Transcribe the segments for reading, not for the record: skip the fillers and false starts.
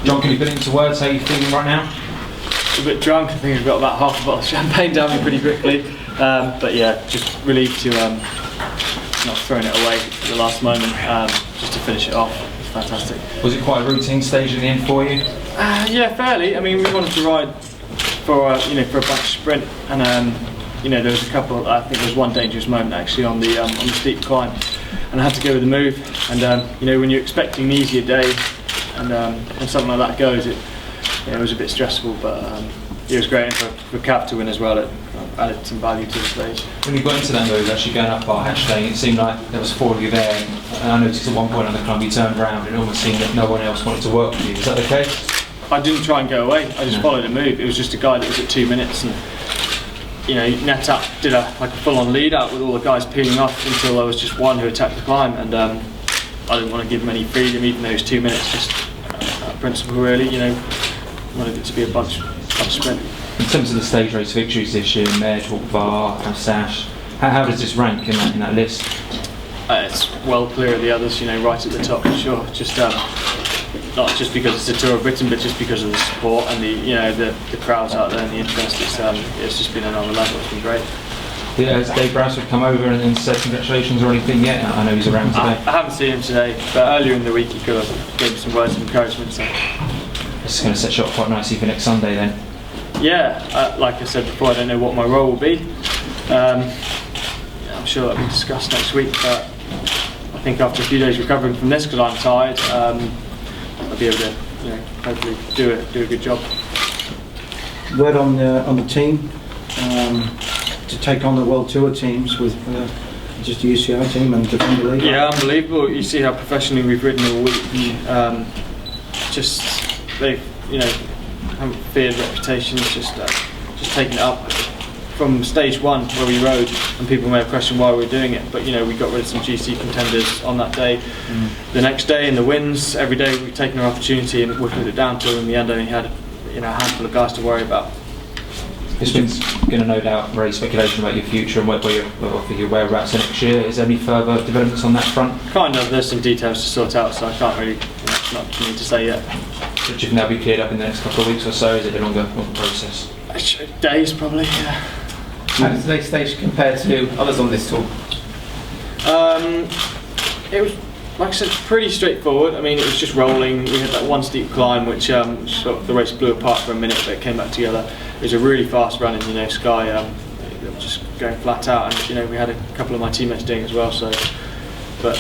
John, can you put it into words how you're feeling right now? A bit drunk. I think I've got about half a bottle of champagne down me pretty quickly. But yeah, just relieved to not throwing it away at the last moment, just to finish it off. It's fantastic. Was it quite a routine stage in the end for you? Yeah, fairly. I mean, we wanted to ride for for a bunch sprint, and there was a couple. I think there was one dangerous moment actually on the steep climb, and I had to go with the move. And when you're expecting an easier day, and when something like that goes, it was a bit stressful, but it was great. And for Cav to win as well, it added some value to the stage. When you got into that move, actually going up by Hatch Lane, it seemed like there was 4 of you there, and I noticed at one point on the climb you turned around and it almost seemed that no one else wanted to work with you. Is that the case? I didn't try and go away. I just followed a move. It was just a guy that was at 2 minutes, and net up did a full-on lead out with all the guys peeling off until there was just one who attacked the climb, and I didn't want to give him any freedom, even though it was 2 minutes. Just principle really. Wanted it to be a bunch sprint. In terms of the stage race victories this year, Medj, Var, Sash, how does this rank in that list? It's well clear of the others, right at the top for sure. Just not just because it's a Tour of Britain, but just because of the support and the crowds out there and the interest. It's just been another level. It's been great. Yeah, has Dave Brassford come over and said congratulations or anything yet? I know he's around today. I haven't seen him today, but earlier in the week he could have given some words of encouragement. So. It's going to set you up quite nicely for next Sunday then. Yeah, like I said before, I don't know what my role will be. I'm sure that'll be discussed next week, but I think after a few days recovering from this, because I'm tired, I'll be able to hopefully do a good job. Word on the team to take on the World Tour teams with just the UCI team and Defender League. Yeah, unbelievable. You see how professionally we've ridden all week. They've haven't feared reputations, just taking it up from stage 1 where we rode, and people may have questioned why we were doing it, but we got rid of some GC contenders on that day. The next day in the wins, every day we've taken our opportunity and whittled it down till in the end only had a handful of guys to worry about. There's been going to no doubt raise speculation about your future and where your whereabouts next year. Is there any further developments on that front? Kind of. There's some details to sort out, so I can't really, not for me to say yet. Should you now be cleared up in the next couple of weeks or so? Is it a longer process? Days probably. Yeah. How does today's stage compare to others on this tour? It was, like I said, pretty straightforward. I mean, it was just rolling. We had that one steep climb, which the race blew apart for a minute, but it came back together. It was a really fast run in Sky, just going flat out, and we had a couple of my teammates doing it as well. So, but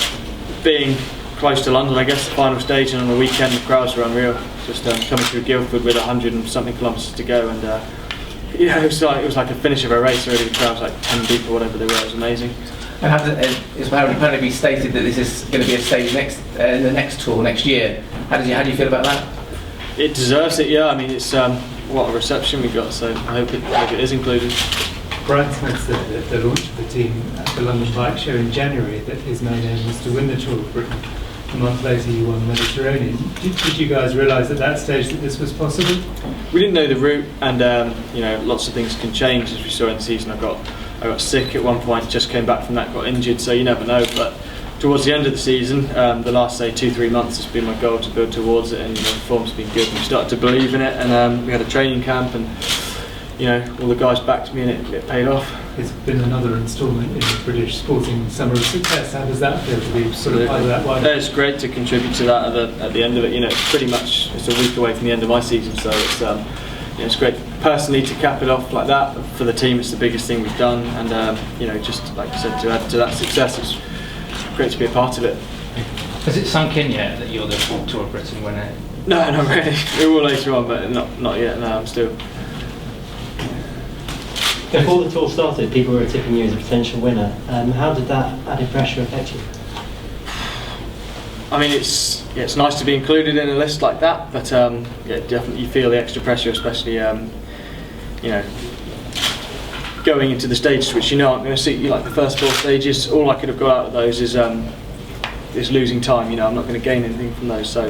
being close to London, I guess the final stage, and on the weekend the crowds were unreal. Just coming through Guildford with 100 and something kilometres to go, and it was like a finish of a race. Really, the crowd was like 10 people, whatever they were. It was amazing. And it's apparently stated that this is going to be a stage in the next tour next year. How do you feel about that? It deserves it, yeah. I mean, it's what a reception we got, so I hope it is included. Brian Smith said at the launch of the team at the London Bike Show in January that his main aim was to win the Tour of Britain. A month later you won the Mediterranean. Did you guys realise at that stage that this was possible? We didn't know the route, and lots of things can change, as we saw in the season. I got sick at one point, just came back from that, got injured, so you never know. But towards the end of the season, the last 2-3 months has been my goal to build towards it, and the form's been good. We started to believe in it, and we had a training camp, and all the guys backed me, and it paid off. It's been another instalment in the British sporting summer of success. How does that feel to be sort of part of that one? It's great to contribute to that at the end of it. It's a week away from the end of my season, so it's great personally to cap it off like that. For the team, it's the biggest thing we've done, and just like I said, to add to that success, it's great to be a part of it. Has it sunk in yet that you're the full Tour of Britain winner? No, not really. We will later on, but not yet. No, I'm still. Before the tour started, people were tipping you as a potential winner. How did that added pressure affect you? I mean, it's nice to be included in a list like that, but definitely you feel the extra pressure, especially going into the stages which aren't going to suit you, like the first 4 stages. All I could have got out of those is losing time. I'm not going to gain anything from those, so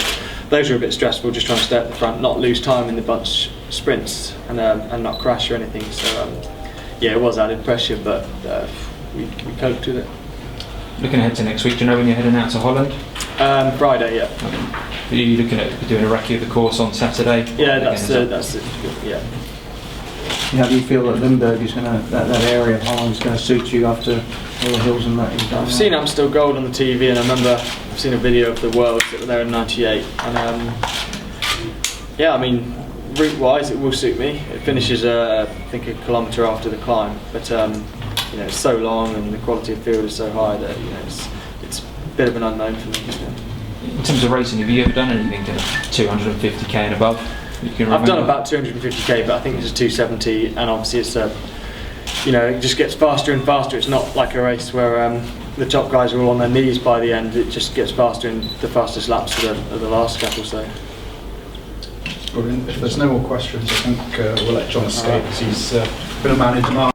those are a bit stressful. Just trying to stay at the front, not lose time in the bunch sprints, and not crash or anything. So it was added pressure, but we coped with it. Looking ahead to next week, do you know when you're heading out to Holland? Friday, yeah. Are you looking at doing a recce of the course on Saturday? Yeah, Again, that's is it. Yeah. How do you feel that Limburg is going to, that area of Holland is going to suit you after all the hills and that you've done? I've seen Amstel Gold on the TV, and I remember I've seen a video of the Worlds that were there in '98, and yeah, I mean, route-wise, it will suit me. It finishes, I think, a kilometre after the climb, but you know, it's so long and the quality of field is so high that it's a bit of an unknown for me. In terms of racing, have you ever done anything to 250k and above? I've done about 250k, but I think this is 270, and obviously it's it just gets faster and faster. It's not like a race where the top guys are all on their knees by the end. It just gets faster, and the fastest laps are the last couple. So. Brilliant. If there's no more questions, I think we'll let John escape because he's been a man in demand.